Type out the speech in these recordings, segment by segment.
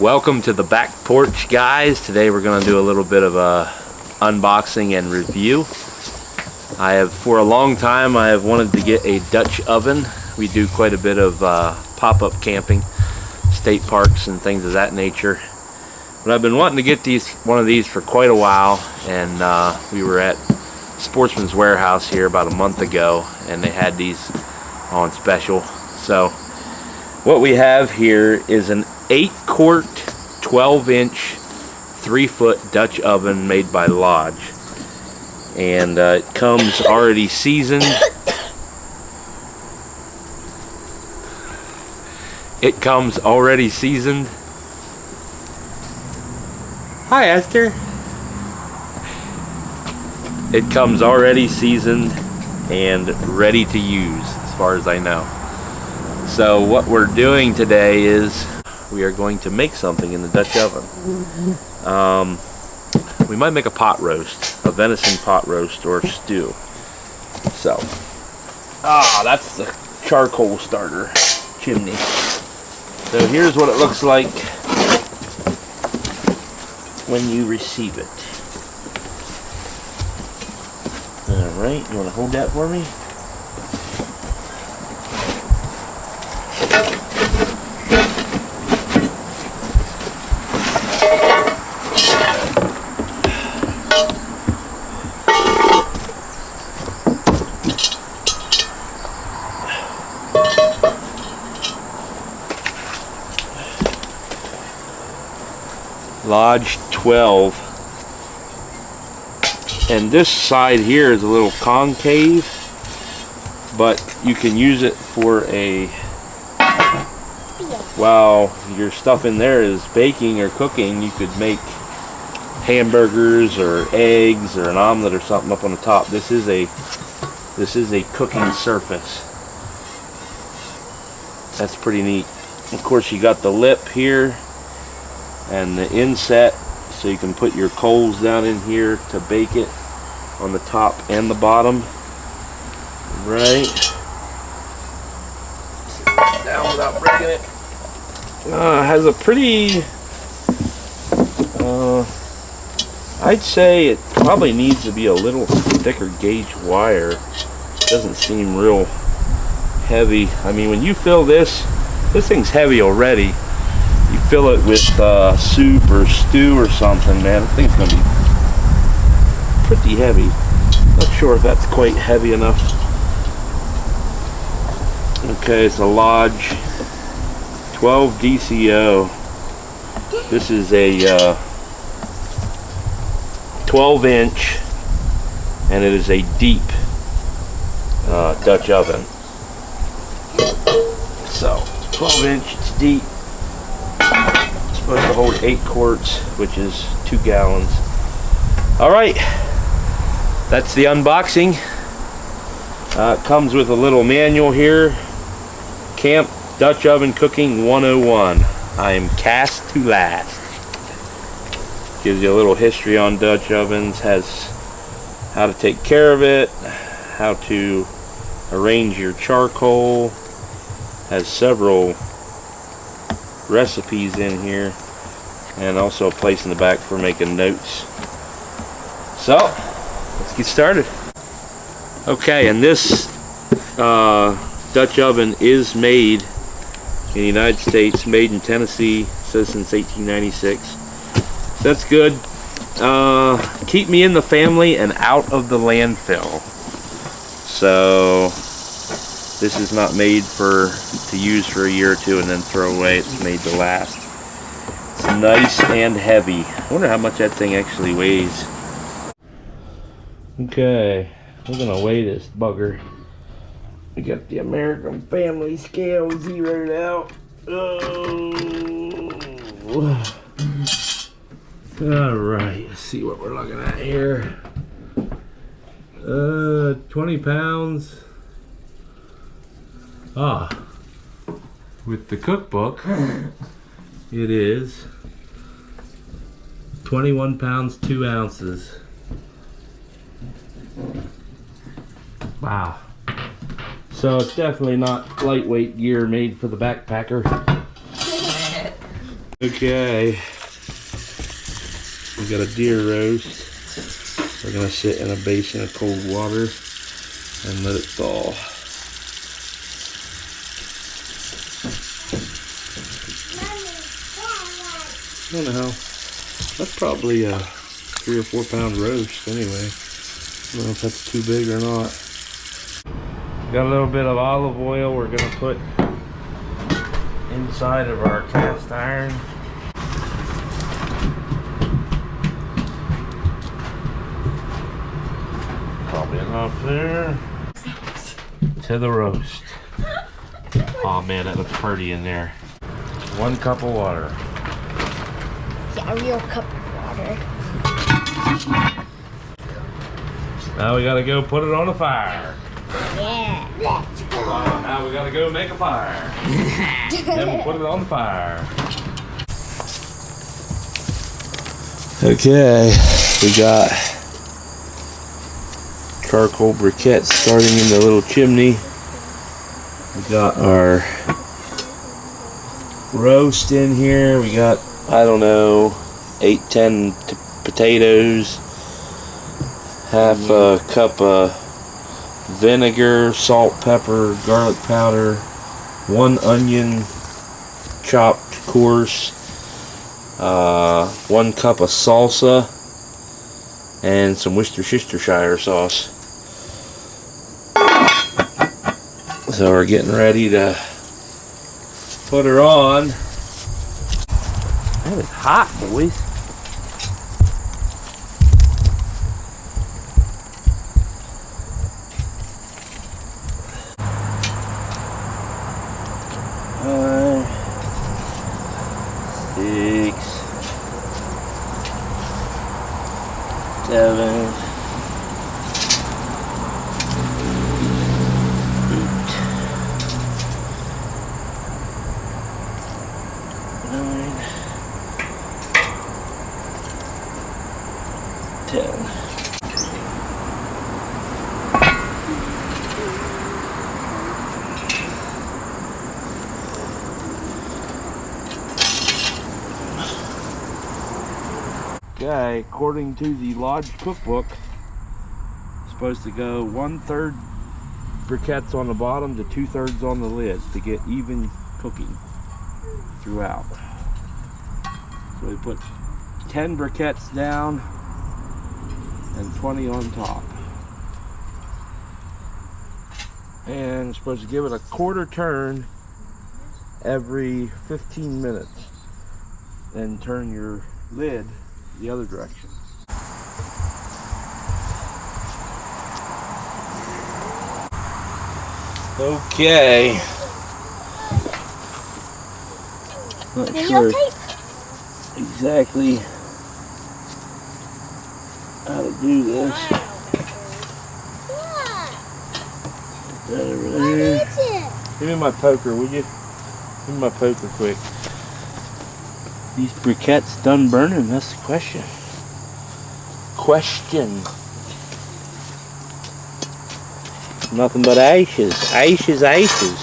Welcome to the back porch, guys. Today we're going to do a little bit of a unboxing and review. For a long time I have wanted to get a Dutch oven. We do quite a bit of pop-up camping, state parks and things of that nature. But I've been wanting to get one of these for quite a while, and we were at Sportsman's Warehouse here about a month ago, and they had these on special. So what we have here is an 8-quart, 12-inch, 3-foot Dutch oven made by Lodge, and it comes already seasoned. It comes already seasoned. Hi, Esther. It comes already seasoned and ready to use, as far as I know. So what we're doing today is we are going to make something in the Dutch oven. We might make a pot roast, a venison pot roast or stew. So, that's the charcoal starter chimney. So here's what it looks like when you receive it. Alright, you want to hold that for me? Lodge 12, and this side here is a little concave, but you can use it for while your stuff in there is baking or cooking, you could make hamburgers or eggs or an omelet or something up on the top. This is a cooking surface. That's pretty neat. Of course, you got the lip here and the inset, so you can put your coals down in here to bake it on the top and the bottom. Right. Sit that down without breaking it. Has a pretty, I'd say it probably needs to be a little thicker gauge wire. Doesn't seem real heavy. I mean, when you fill this thing's heavy already. You fill it with soup or stew or something, man, the thing's gonna be pretty heavy. Not sure if that's quite heavy enough. Okay, it's a Lodge 12 DCO. This is a 12-inch, and it is a deep Dutch oven. So 12-inch, it's deep. Supposed to hold 8 quarts, which is 2 gallons. Alright, that's the unboxing. It comes with a little manual here. Camp Dutch Oven Cooking 101. I am cast to last. Gives you a little history on Dutch ovens, has how to take care of it, how to arrange your charcoal, has several recipes in here, and also a place in the back for making notes. So let's get started. Okay, and this Dutch oven is made in the United States, made in Tennessee, says since 1896. So that's good. Keep me in the family and out of the landfill. So this is not made to use for a year or two and then throw away. It's made to last. It's nice and heavy. I wonder how much that thing actually weighs. Okay, we're gonna weigh this bugger. We got the American Family Scale zeroed out. Oh. Alright, let's see what we're looking at here. 20 pounds. With the cookbook, it is 21 pounds 2 ounces. Wow. So it's definitely not lightweight gear made for the backpacker. Okay, we got a deer roast. We're gonna sit in a basin of cold water and let it thaw. I don't know how. That's probably a 3 or 4 pound roast anyway. I don't know if that's too big or not. Got a little bit of olive oil we're gonna put inside of our cast iron. Probably enough there. To the roast. Oh man, that looks pretty in there. 1 cup of water. Yeah, a real cup of water. Now we gotta go put it on the fire. Yeah, let's go. Now we gotta go make a fire. Then we'll put it on the fire. Okay, we got charcoal briquettes starting in the little chimney. We got our roast in here. We got, I don't know, 8-10 potatoes, half a cup of vinegar, salt, pepper, garlic powder, 1 onion chopped coarse, 1 cup of salsa, and some Worcestershire sauce. So we're getting ready to put her on. That is hot, boys. Okay, according to the Lodge cookbook, it's supposed to go 1/3 briquettes on the bottom to 2/3 on the lid to get even cooking throughout. So we put 10 briquettes down and 20 on top. And it's supposed to give it a 1/4 turn every 15 minutes. Then turn your lid the other direction. Okay. Not sure exactly how to do this. Put that over there. Give me my poker, would you? Give me my poker quick. These briquettes done burning? That's the question. Nothing but ashes. Ashes, ashes.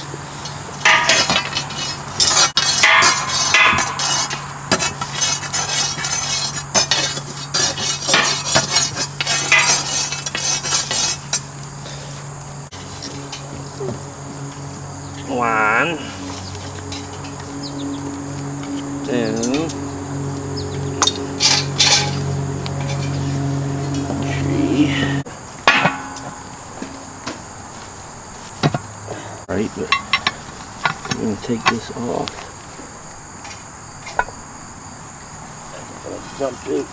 One. 2. 3. Right, but I'm going to take this off. Dump it.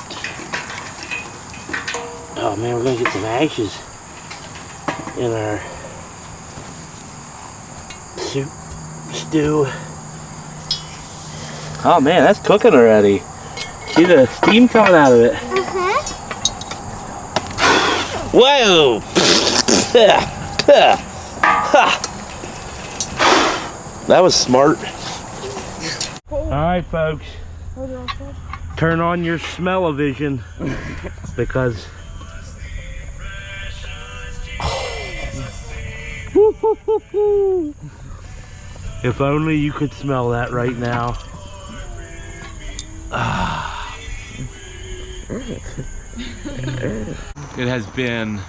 Oh man, we're going to get some ashes in our soup, stew. Oh man, that's cooking already. See the steam coming out of it. Whoa! That was smart. Alright folks, turn on your smell-o-vision because if only you could smell that right now. It has been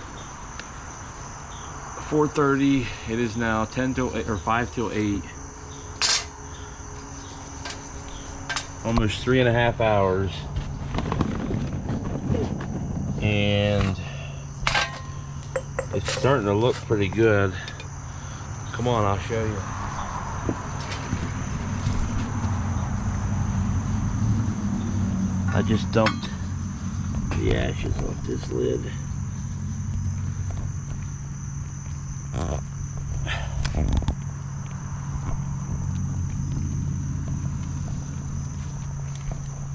4:30. It is now 10 till 8, or 5 till 8. Almost 3.5 hours. And it's starting to look pretty good. Come on, I'll show you. I just dumped the ashes off this lid.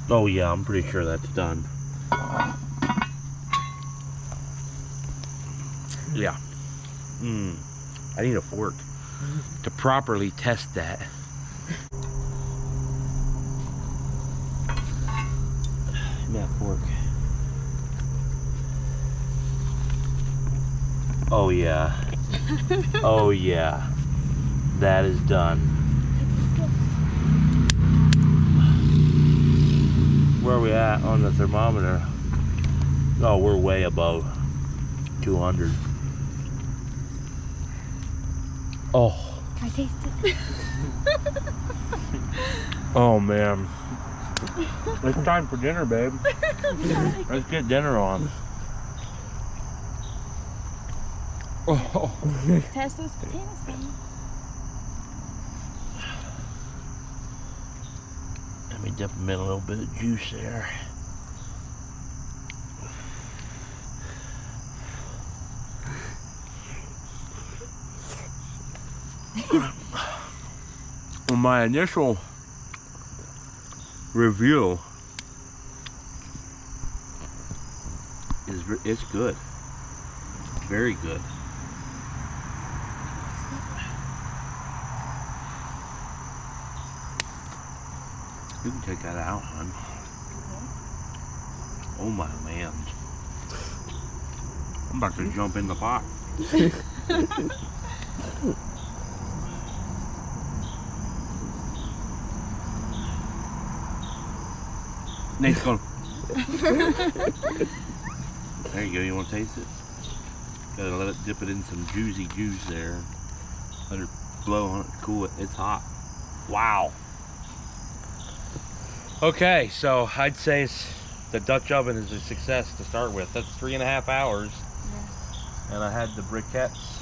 Oh yeah, I'm pretty sure that's done. Yeah. I need a fork to properly test that. Give me that fork. Oh yeah. Oh yeah. That is done. Where are we at on the thermometer? Oh, we're way above 200. Oh. Can I taste it? Oh man. It's time for dinner, babe. Let's get dinner on. Oh. Test those potatoes, honey. Let me dip them in a little bit of juice there. Well, my initial review is it's good, very good. You can take that out, hon. Oh my land! I'm about to jump in the pot. Nate's going. There you go. You want to taste it? Gotta let it dip it in some juicy juice there. Let it blow on it, cool it. It's hot. Wow. Okay, so I'd say the Dutch oven is a success to start with. That's 3.5 hours. Yeah. And I had the briquettes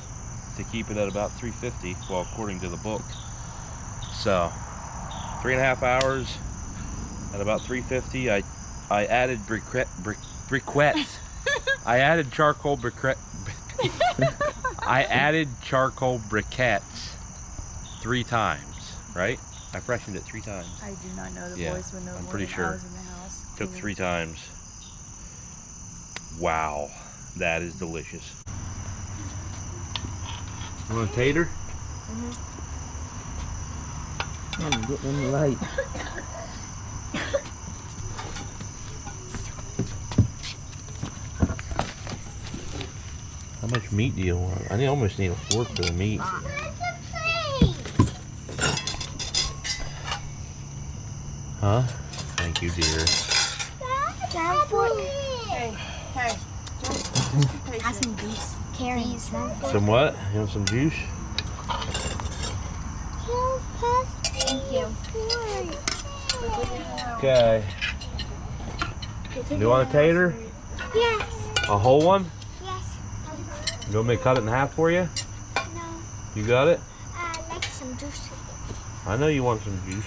to keep it at about 350. Well, according to the book. So 3.5 hours. At about 350, I added briquettes. I added charcoal I added charcoal briquettes 3 times, right? I freshened it 3 times. I do not know the Yeah, voice when no I'm more pretty than sure. hours in the house. Took 3 times. Wow, that is delicious. You want a tater? I'm getting them right. How much meat do you want? I almost need a fork for the meat. Huh? Thank you, dear. Have some juice. Carries. Some what? You want some juice? Thank you. Okay. You want a tater? Yes. A whole one? Yes. You want me to cut it in half for you? No. You got it? I like some juice. I know you want some juice.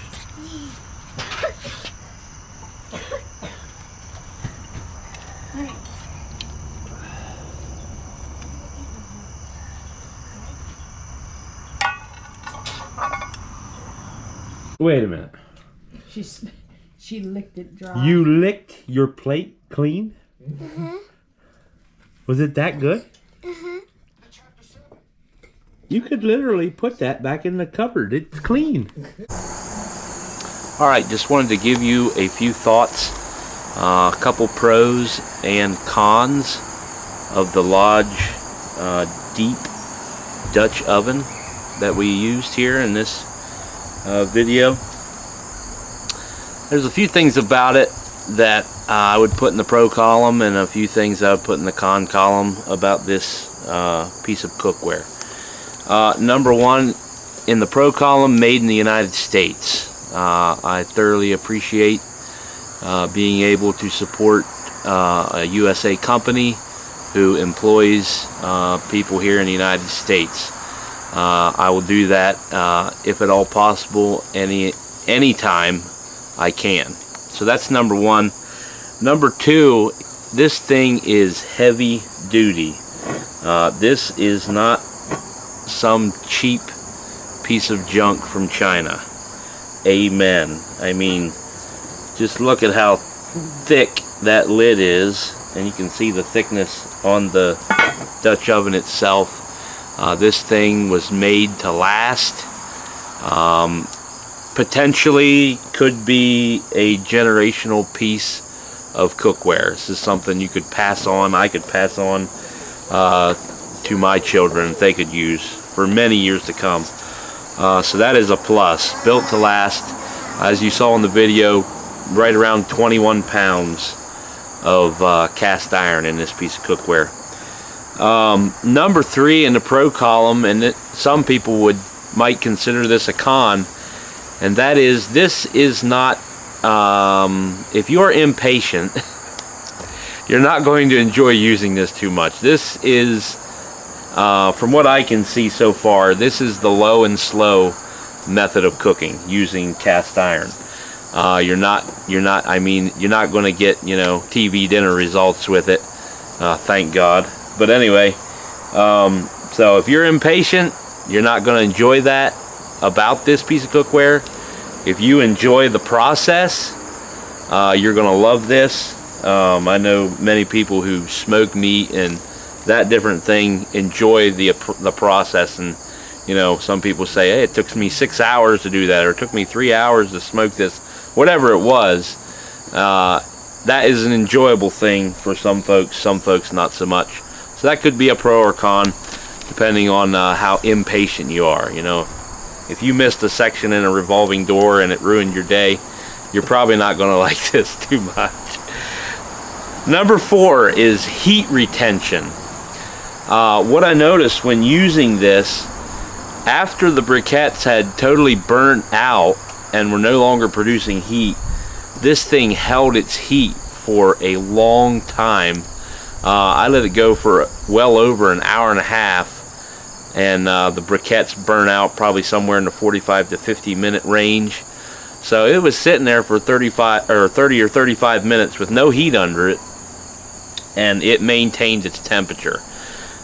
Wait a minute. She licked it dry. You licked your plate clean? Was it that good? You could literally put that back in the cupboard. It's clean. All right, just wanted to give you a few thoughts, a couple pros and cons of the Lodge deep Dutch oven that we used here in this video. There's a few things about it that I would put in the pro column, and a few things I would put in the con column about this piece of cookware. Number one, in the pro column, made in the United States. I thoroughly appreciate being able to support a USA company who employs people here in the United States. I will do that if at all possible anytime I can. So that's number one. Number two, this thing is heavy duty. This is not some cheap piece of junk from China. Amen. I mean, just look at how thick that lid is, and you can see the thickness on the Dutch oven itself. This thing was made to last. Potentially could be a generational piece of cookware. This is something you could pass on, I could pass on to my children that they could use for many years to come. So that is a plus. Built to last. As you saw in the video, right around 21 pounds of cast iron in this piece of cookware. Number three in the pro column, and some people might consider this a con, and that is, this is not, if you're impatient, you're not going to enjoy using this too much. This is, from what I can see so far, this is the low and slow method of cooking using cast iron. You're not going to get, TV dinner results with it, thank God. But anyway, so if you're impatient, you're not going to enjoy that about this piece of cookware. If you enjoy the process, you're going to love this. I know many people who smoke meat and that different thing enjoy the process, and some people say, hey, it took me 6 hours to do that, or it took me 3 hours to smoke this, whatever it was. That is an enjoyable thing for some folks not so much. So that could be a pro or con depending on how impatient you are. If you missed a section in a revolving door and it ruined your day, you're probably not going to like this too much. Number four is heat retention. What I noticed when using this, after the briquettes had totally burnt out and were no longer producing heat, this thing held its heat for a long time. I let it go for well over an hour and a half, and the briquettes burn out probably somewhere in the 45 to 50 minute range. So it was sitting there for 30 or 35 minutes with no heat under it, and it maintained its temperature.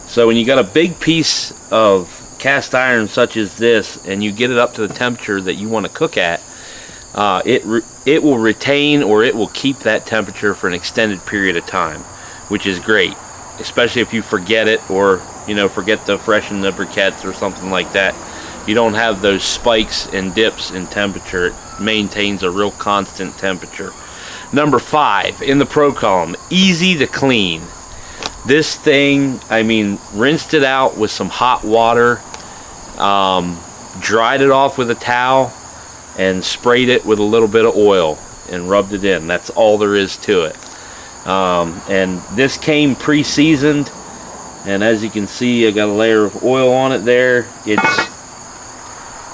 So when you got a big piece of cast iron such as this, and you get it up to the temperature that you want to cook at, it will retain, or it will keep that temperature for an extended period of time, which is great, especially if you forget it, or forget to freshen the briquettes or something like that. You don't have those spikes and dips in temperature. It maintains a real constant temperature. Number five in the pro column, easy to clean. This thing, rinsed it out with some hot water, dried it off with a towel, and sprayed it with a little bit of oil and rubbed it in. That's all there is to it. And this came pre-seasoned, and as you can see, I got a layer of oil on it there.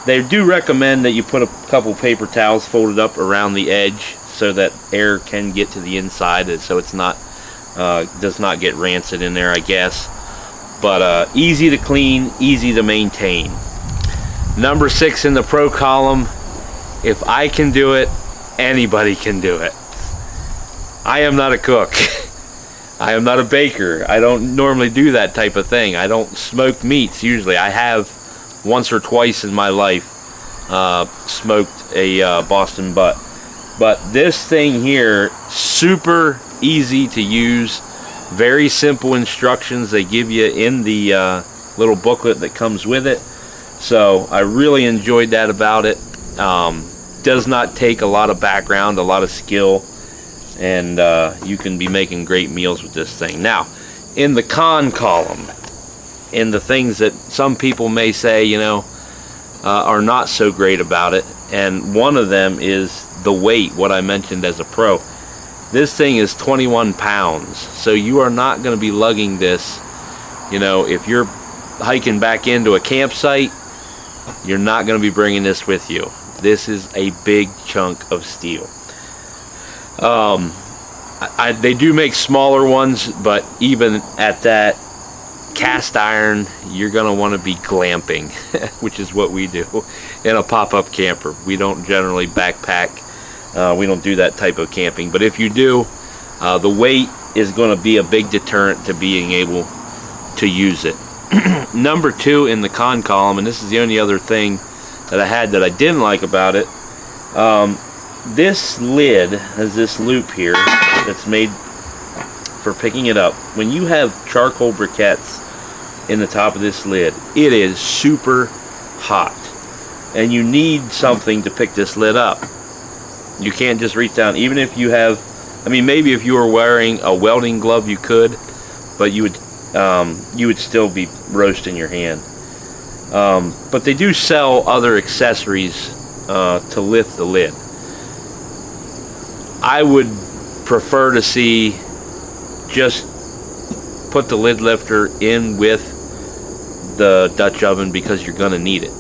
They do recommend that you put a couple paper towels folded up around the edge so that air can get to the inside, so it's not does not get rancid in there, I guess. But easy to clean, easy to maintain. Number six in the pro column, if I can do it, anybody can do it. I am not a cook. I am not a baker. I don't normally do that type of thing. I don't smoke meats usually. I have once or twice in my life smoked a Boston butt. But this thing here, super easy to use. Very simple instructions they give you in the little booklet that comes with it. So I really enjoyed that about it. Does not take a lot of background, a lot of skill, and you can be making great meals with this thing. Now, in the con column, in the things that some people may say, are not so great about it, and one of them is the weight, what I mentioned as a pro. This thing is 21 pounds, so you are not going to be lugging this. You know, if you're hiking back into a campsite, you're not going to be bringing this with you. This is a big chunk of steel. They do make smaller ones, but even at that, cast iron, you're going to want to be glamping, which is what we do in a pop-up camper. We don't generally backpack. We don't do that type of camping. But if you do, the weight is going to be a big deterrent to being able to use it. Number 2 in the con column, and this is the only other thing that I had that I didn't like about it, this lid has this loop here that's made for picking it up. When you have charcoal briquettes in the top of this lid, it is super hot, and you need something to pick this lid up. You can't just reach down. Even if you have, I mean, maybe if you were wearing a welding glove you could, but you would still be roasting your hand. But they do sell other accessories to lift the lid. I would prefer to see just put the lid lifter in with the Dutch oven, because you're going to need it.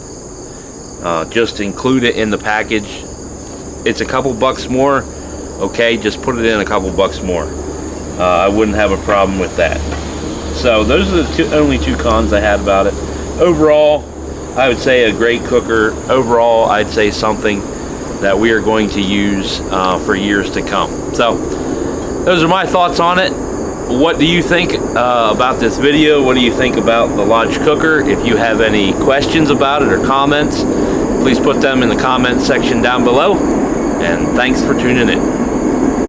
Just include it in the package. It's a couple bucks more, okay, just put it in a couple bucks more. I wouldn't have a problem with that. So those are the only 2 cons I had about it. Overall, I would say a great cooker. Overall, I'd say something that we are going to use for years to come. So those are my thoughts on it. What do you think about this video? What do you think about the Lodge cooker? If you have any questions about it or comments, please put them in the comment section down below. And thanks for tuning in.